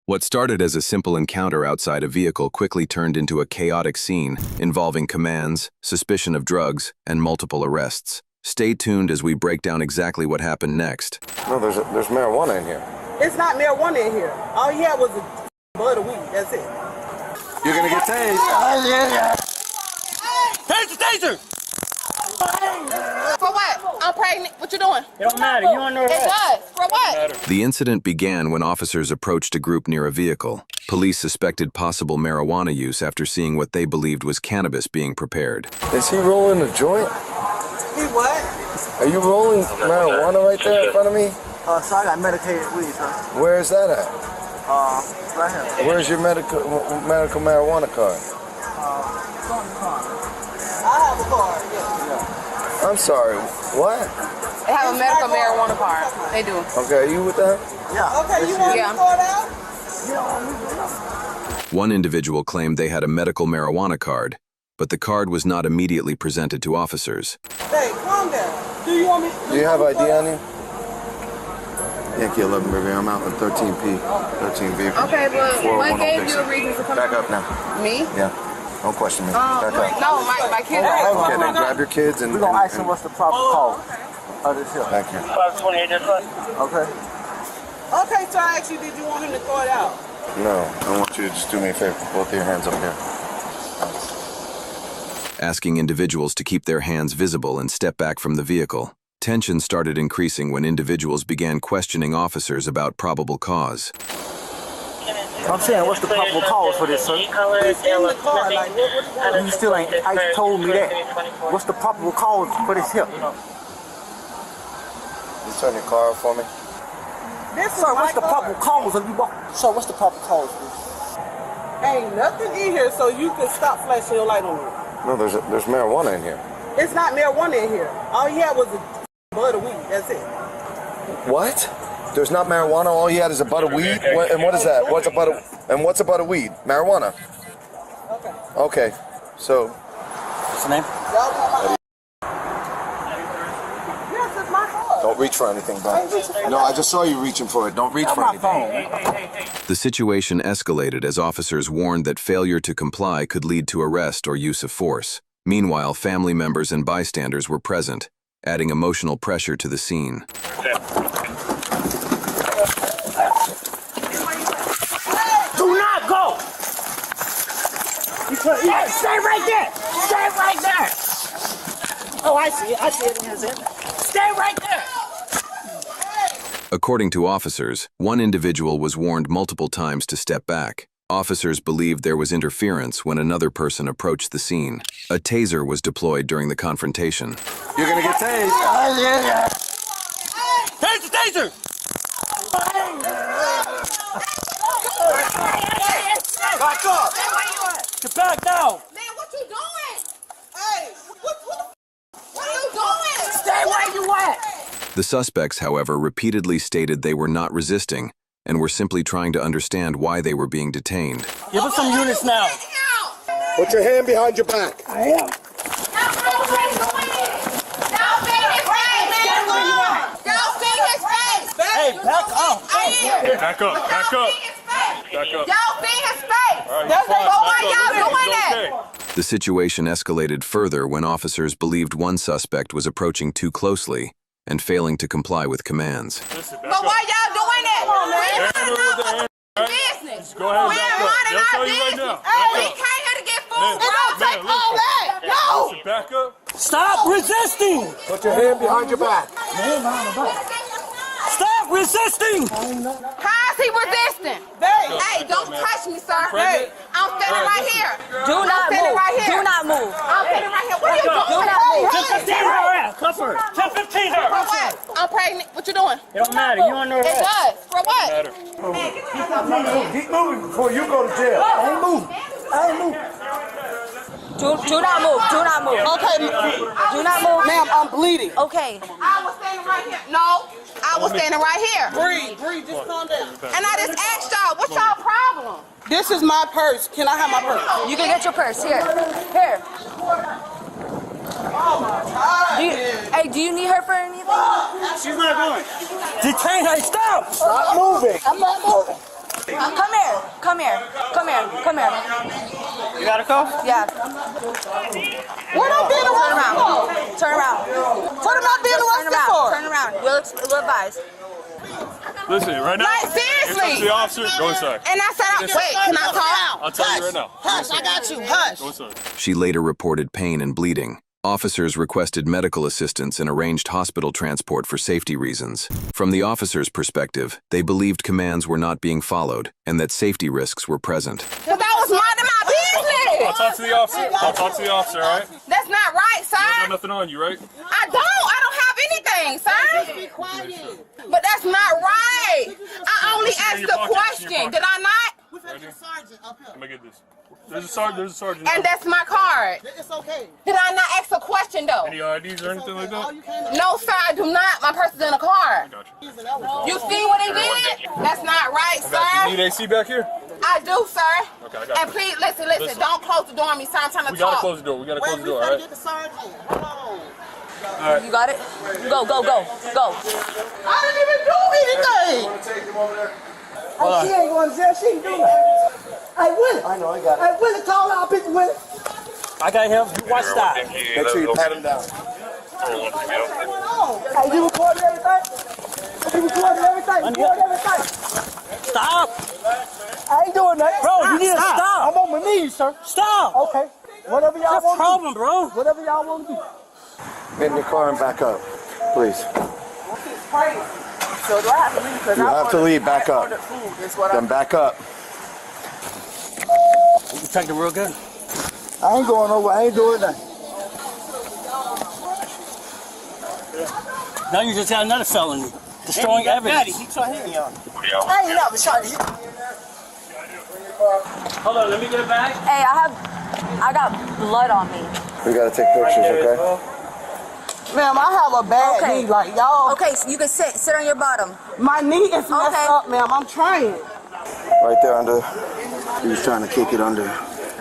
What started as a simple encounter outside a vehicle quickly turned into a chaotic scene involving commands, suspicion of drugs, and multiple arrests. Stay tuned as we break down exactly what happened next. No, there's marijuana in here. It's not marijuana in here. All he had was a bud of weed. That's it. You're gonna get tased. Taser! Taser! For what? I'm pregnant. What you doing? It don't matter. You don't know It that. does. For what? The incident began when officers approached a group near a vehicle. Police suspected possible marijuana use after seeing what they believed was cannabis being prepared. Is he rolling a joint? He what? Are you rolling marijuana right there in front of me? So I got medicated weed, sir. Where is that at? Right here. Where's your medical marijuana card? I have a card, yeah. I'm sorry, what? They have a medical marijuana card. They do. Okay, are you with that? Yeah. Okay, you want Yeah. the card out? One individual claimed they had a medical marijuana card, but the card was not immediately presented to officers. Hey, calm down. Do you want me? Do you have ID on you? Yankee 11 Riviera, I'm out in 13P, 13 vehicle. Okay, but what 401 gave Taser. you a reason to come? Back up now. Me? Yeah. Don't question me. Back up. No, my kids. Okay, then grab your kids and... We're going to ask him what's the proper cause of this here. Thank you. 528, that's right. Okay. Okay, so I asked you, did you want him to throw it out? No, I want you to just do me a favor. Both of your hands up here. Asking individuals to keep their hands visible and step back from the vehicle. Tension started increasing when individuals began questioning officers about probable cause. I'm saying, what's the proper cause for this, sir? It's in the car. Like, what You still ain't told me that. What's the proper cause for this here? You turn your car off for me? This is Sir, my what's the car. proper cause of you walk? Sir, what's the proper cause for this? Ain't nothing in here, so you can stop flashing your light on me. No, there's marijuana in here. It's not marijuana in here. All he had was a bud of weed. That's it. What? There's not marijuana. All he had is a bud of weed. And what is that? What's a bud of? And what's a bud of weed? Marijuana. Okay. Okay. So What's the name? Y'all want my... Yes, it's my car. don't reach for anything, bro. No, I just saw you reaching for it. Don't reach for anything. The situation escalated as officers warned that failure to comply could lead to arrest or use of force. Meanwhile, family members and bystanders were present, adding emotional pressure to the scene. Do not go! Hey, stay right there! Stay right there! Oh, I see it. I see it. Stay right there! According to officers, one individual was warned multiple times to step back. Officers believed there was interference when another person approached the scene. A taser was deployed during the confrontation. You're gonna get tased. Taser! Taser! Back up! Get back now! Man, what you doing? Hey, what What are you doing? Stay where you at! The suspects, however, repeatedly stated they were not resisting and were simply trying to understand why they were being detained. Give us some units now. Put your hand behind your back. I am. Hey, back up! Back up, back up. Back up. Y'all see his face. That's But why y'all doing that? The situation escalated further when officers believed one suspect was approaching too closely and failing to comply with commands. Listen, back But why up. y'all doing that? Handle it with the hand. Business. Go ahead and We're back up. running They'll our tell you right business. now. We Back up. came here to get food. Man, It don't man, take all that. No. Listen, back up. Stop resisting! Put your hand behind your back. Stop resisting! How is he resisting? Hey, don't touch me, sir. Pregnant? I'm standing right here. Do not I'm standing move. right here. Do not move. I'm standing right here. What are you doing? Do not move. Just 15 her ass. Cuff her. Just 15 her. For what? I'm pregnant. What you doing? It don't matter. You don't know It that. does. For what? Matter. Keep moving before you go to jail. Don't move. Don't move. Do not move. Do not move. Okay, Do not move. ma'am, I'm bleeding. Okay. I was standing right here. No, I was standing right here. Breathe, just calm down. And I just asked y'all, what's y'all problem? This is my purse. Can I have my purse? You can get your purse. Here. Here. Oh my God. Hey, do you need her for anything? She's not going. Detain her. Stop. Stop moving. I'm not moving. Come here. Come here. Come here. Come here. You got a cuff? Yeah. What I'm being arrested for? Turn around. What am I being arrested for? Turn around. We'll advise. Listen, right now. Like, seriously. It's the officer. Go inside. And I said, wait, can I talk? I'll tell you right now. Hush, I got you. Hush. Go inside. She later reported pain and bleeding. Officers requested medical assistance and arranged hospital transport for safety reasons. From the officers' perspective, they believed commands were not being followed and that safety risks were present. But that was minding my business. I'll talk to the officer. I'll talk to the officer, all right? That's not right, You got sir. nothing on you, right? I don't have anything, sir. Be quiet. But that's not right. I only asked the question. Did I not? We finna get a sergeant up here. Let me get this. There's a sergeant. And that's my card. It's okay. Did I not ask a question, though? Any IDs or anything like All that? you can No, sir, I do not. My purse is in the car. Gotcha. do is that was You see what he did? That's not right, You sir. need AC back here? I do, sir. Okay, I got And you. please, listen. Don't close the door on me, sir. I'm trying to We gotta talk. close the door. We gotta close Wait, the we door, all finna right? get the sergeant. Hold on. You got it? Go. I didn't even do anything. Hey, she ain't going to jail. She ain't doing that. Hey, Willie. I know, I got it. Hey, Willie, call out bitch, Willie. I got him. You watch that. Make sure you pat him down. Hey, you recording everything? You recording everything? Recording everything? Stop. I ain't doing that. Bro, you need to stop. I'm on my knees, sir. Stop. Okay. Whatever y'all What's the want to problem, bro? do. Whatever y'all want to do. Get in your car and back up, please. So do I have to leave? Because You have to leave. Back up. Then back up. You protect it real good. I ain't going over. I ain't doing that. Now you just got another felony. Destroying evidence. He tried hitting y'all. I ain't never shot you. Hold on, let me get it back. Hey, I got blood on me. We gotta take pictures, okay? Ma'am, I have a bad Okay. knee. Like, y'all, Okay, so you can sit on your bottom. my knee is messed Okay. up, ma'am. I'm trying. Right there under. He was trying to kick it under.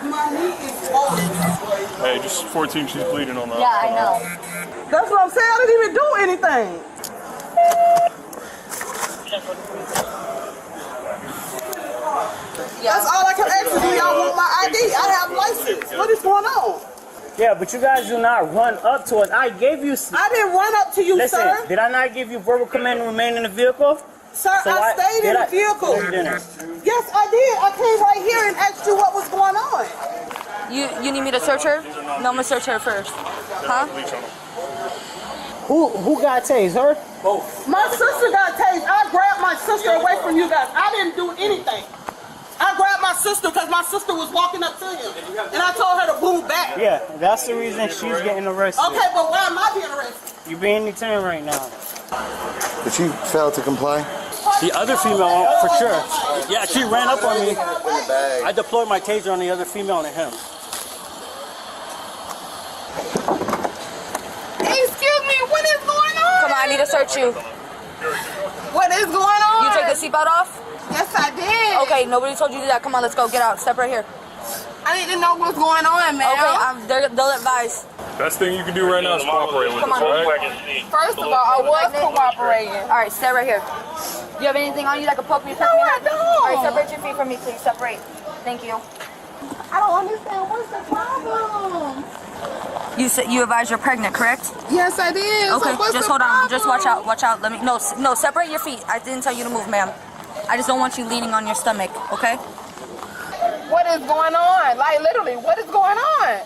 My knee is swollen. Hey, just 14, she's bleeding on that. Yeah, I know. That's what I'm saying. I didn't even do anything. That's all I can ask you. Do y'all want my ID? I have license. What is going on? Yeah, but you guys do not run up to us. I gave you. I didn't run up to you, Listen, sir. did I not give you verbal command to remain in the vehicle? Sir, So I stayed in the vehicle. No, you didn't. Yes, I did. I came right here and asked you what was going on. You need me to search her? No, I'm gonna search her first. Huh? Who got tased? Her? My sister got tased. I grabbed my sister away from you guys. I didn't do anything. I grabbed my sister because my sister was walking up to him. And I told her to move back. Yeah, that's the reason she's getting arrested. Okay, but why am I being arrested? You're being detained right now. But she failed to comply? The other female, for sure. Yeah, she ran up on me. I deployed my taser on the other female and him. Excuse me, what is going on? Come on, I need to search you. What is going on? You take the seatbelt off? Yes, I did. Okay, nobody told you to do that. Come on, let's go. Get out. Step right here. I need to know what's going on, man. Okay, they'll advise. Best thing you can do right now is cooperate with Come us, on. all right? First of all, I was cooperating. All right, stay right here. Do you have anything on you that could poke me? No, I don't. All right, separate your feet from me, please. Separate. Thank you. I don't understand. What's the problem? You said you advised you're pregnant, correct? Yes, I did. Okay, So what's just the hold on. Just watch problem? out. Watch out. Let me. No, separate your feet. I didn't tell you to move, ma'am. I just don't want you leaning on your stomach. Okay? What is going on? Like, literally, what is going on?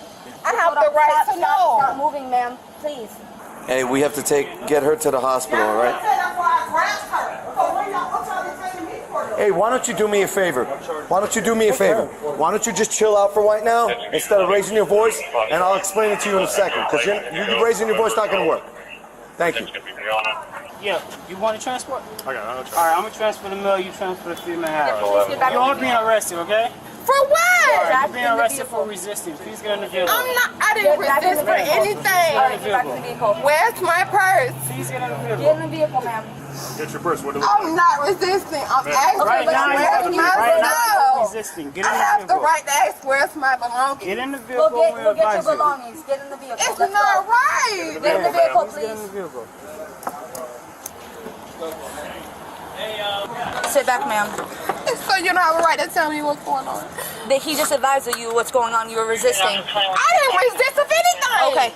I have the right to know. Stop moving, ma'am. Please. Hey, we have to get her to the hospital, all right? That's why I grabbed her. So what y'all detaining me for? Hey, why don't you do me a favor? Why don't you do me a favor? Why don't you just chill out for right now instead of raising your voice, and I'll explain it to you in a second, because you raising your voice not going to work. Thank you. Yeah, you want to transport? I got it. All right, I'm going to transfer the male, you transfer the female. Please get back You're all in the being arrested, okay? For what? All right, Back you're being in the arrested vehicle. for resisting. Please get in the vehicle. I'm not. I didn't Get back in resist the for vehicle. anything. All right, get back in the vehicle. Where's my purse? Please get in the vehicle. Get in the vehicle, ma'am. Get your purse. What it look I'm not resisting. I'm asking Right now, where's my right now you're stuff? resisting. Get I in the have the vehicle. right to ask where's my belongings. Get in the Go vehicle. get we your advise you. belongings. Get in the vehicle. It's Let's not go. right. Get in the vehicle, Please get in the please. vehicle. Sit back, ma'am. It's So you don't have a right to tell me what's going on. He just advised you what's going on. You were resisting. I didn't resist of anything. Okay.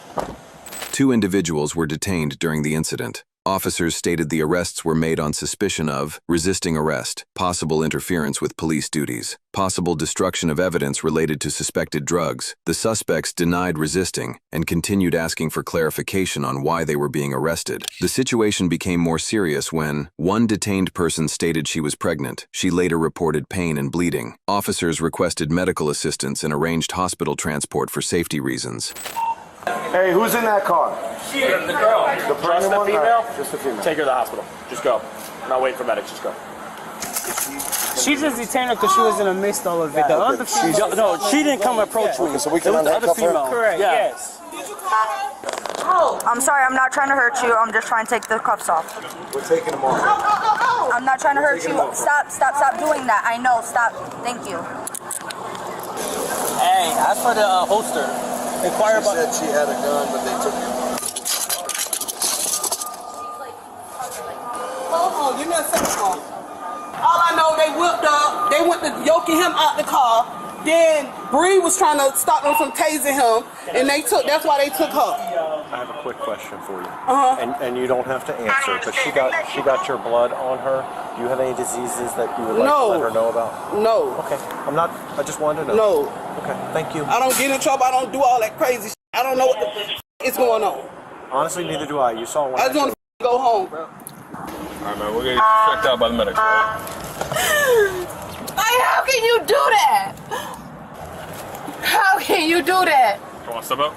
2 individuals were detained during the incident. Officers stated the arrests were made on suspicion of resisting arrest, possible interference with police duties, possible destruction of evidence related to suspected drugs. The suspects denied resisting and continued asking for clarification on why they were being arrested. The situation became more serious when one detained person stated she was pregnant. She later reported pain and bleeding. Officers requested medical assistance and arranged hospital transport for safety reasons. Hey, who's in that car? The girl. The pregnant one? female? Just the female. Take her to the hospital. Just go. I'm not waiting for medics. Just go. She just detained her because she was in the midst of all of it. The other female. No, she didn't come approach me. Okay, so we can It was the other unhandcuff her? female. Correct, Yeah. yes. I'm sorry, I'm not trying to hurt you. I'm just trying to take the cuffs off. We're taking them off. I'm not trying to hurt you. Stop doing that. I know, stop. Thank you. Hey, ask for the holster. Inquire She about. said she had a gun, but they took it. Hold on, give me a second. All I know, they whipped up. They went to yoking him out the car. Then Bree was trying to stop them from tasing him, and that's why they took her. I have a quick question for you, and you don't have to answer. But she got your blood on her. Do you have any diseases that you would like to let her know about? No. Okay, I just wanted to know. No. Okay, thank you. I don't get in trouble. I don't do all that crazy shit. I don't know what the is going on. Honestly, neither do I. You saw one. I just want to go home, bro. All right, man. We'll get you checked out by the medics. Right? Like, how can you do that? How can you do that? You want to step up?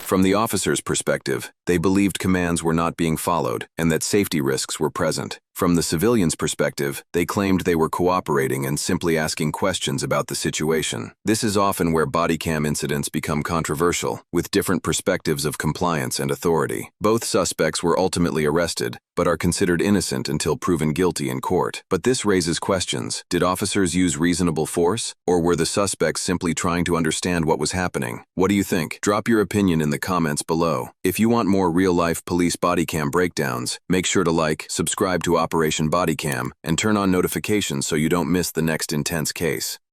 From the officers' perspective, they believed commands were not being followed and that safety risks were present. From the civilians' perspective, they claimed they were cooperating and simply asking questions about the situation. This is often where body cam incidents become controversial, with different perspectives of compliance and authority. Both suspects were ultimately arrested, but are considered innocent until proven guilty in court. But this raises questions. Did officers use reasonable force, or were the suspects simply trying to understand what was happening? What do you think? Drop your opinion in the comments below. If you want more real-life police body cam breakdowns, make sure to like, subscribe to Operation Bodycam, and turn on notifications so you don't miss the next intense case.